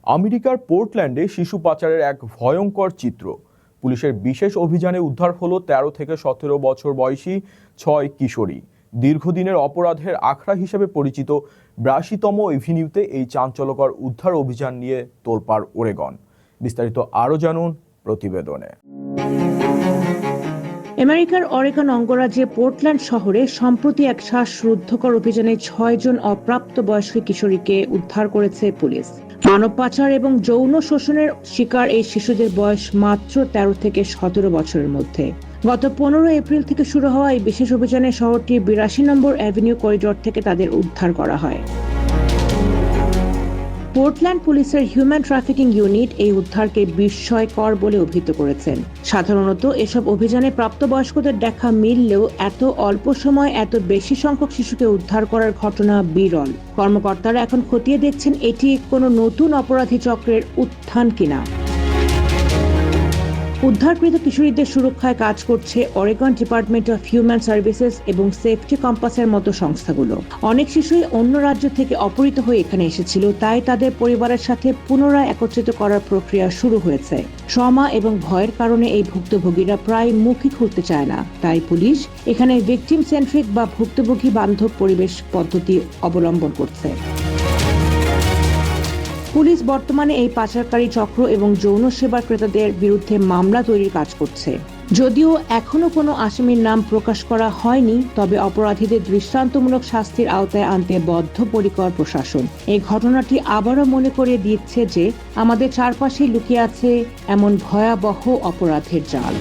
আমেরিকার পোর্টল্যান্ডে শিশু পাচারের এক ভয়ঙ্কর চিত্র। পুলিশের বিশেষ অভিযানে উদ্ধার হলো 13 থেকে 17 বছর বয়সী 6 কিশোরী। দীর্ঘদিনের অপরাধের আখড়া হিসেবে পরিচিত 82তম এভিনিউতে এই চাঞ্চল্যকর উদ্ধার অভিযান নিয়ে তোলপাড় ওরেগন। বিস্তারিত আরও জানুন প্রতিবেদনে। আমেরিকার অরেগন অঙ্গরাজ্যে পোর্টল্যান্ড শহরে সম্প্রতি এক শ্বাসরুদ্ধকর অভিযানে 6 জন অপ্রাপ্তবয়স্ক কিশোরীকে উদ্ধার করেছে পুলিশ। মানব পাচার এবং যৌন শোষণের শিকার এই শিশুদের বয়স মাত্র 13 থেকে 17 বছরের মধ্যে। গত 15 এপ্রিল থেকে শুরু হওয়া এই বিশেষ অভিযানে শহরটির 82 নম্বর অ্যাভিনিউ করিডোর থেকে তাদের উদ্ধার করা হয়। পোর্টল্যান্ড পুলিশের হিউম্যান ট্রাফিকিং ইউনিট এই উদ্ধারকে বিস্ময়কর বলে অভিহিত করেছেন। সাধারণত এসব অভিযানে প্রাপ্তবয়স্কদের দেখা মিললেও এত অল্প সময় এত বেশি সংখ্যক শিশুকে উদ্ধার করার ঘটনা বিরল। কর্মকর্তারা এখন খতিয়ে দেখছেন এটি কোনো নতুন অপরাধী চক্রের উত্থান কিনা। উদ্ধারকৃত কিশোরীদের সুরক্ষায় কাজ করছে Oregon department of human services এবং সেফটি কম্পাসের মতো সংস্থাগুলো। অনেক শিশুই অন্য রাজ্য থেকে অপহৃত হয়ে এখানে এসেছিল, তাই তাদের পরিবারের সাথে পুনরায় একত্রিত করার প্রক্রিয়া শুরু হয়েছে। ট্রমা এবং ভয়ের কারণে এই ভুক্তভোগীরা প্রায় মুখই খুলতে চায় না, তাই পুলিশ এখানে ভিকটিম সেন্ট্রিক বা ভুক্তভোগী বান্ধব পরিবেশ পদ্ধতি অবলম্বন করছে। পুলিশ বর্তমানে এই পাচারকারী চক্র এবং যৌন সেবা ক্রেতাদের বিরুদ্ধে মামলা তৈরির কাজ করছে। যদিও এখনো কোনো আসামির নাম প্রকাশ করা হয়নি, তবে অপরাধীদের দৃষ্টান্তমূলক শাস্তির আওতায় আনতে বদ্ধপরিকর প্রশাসন। এই ঘটনাটি আবারও মনে করিয়ে দিচ্ছে যে আমাদের চারপাশে লুকিয়ে আছে এমন ভয়াবহ অপরাধের জাল।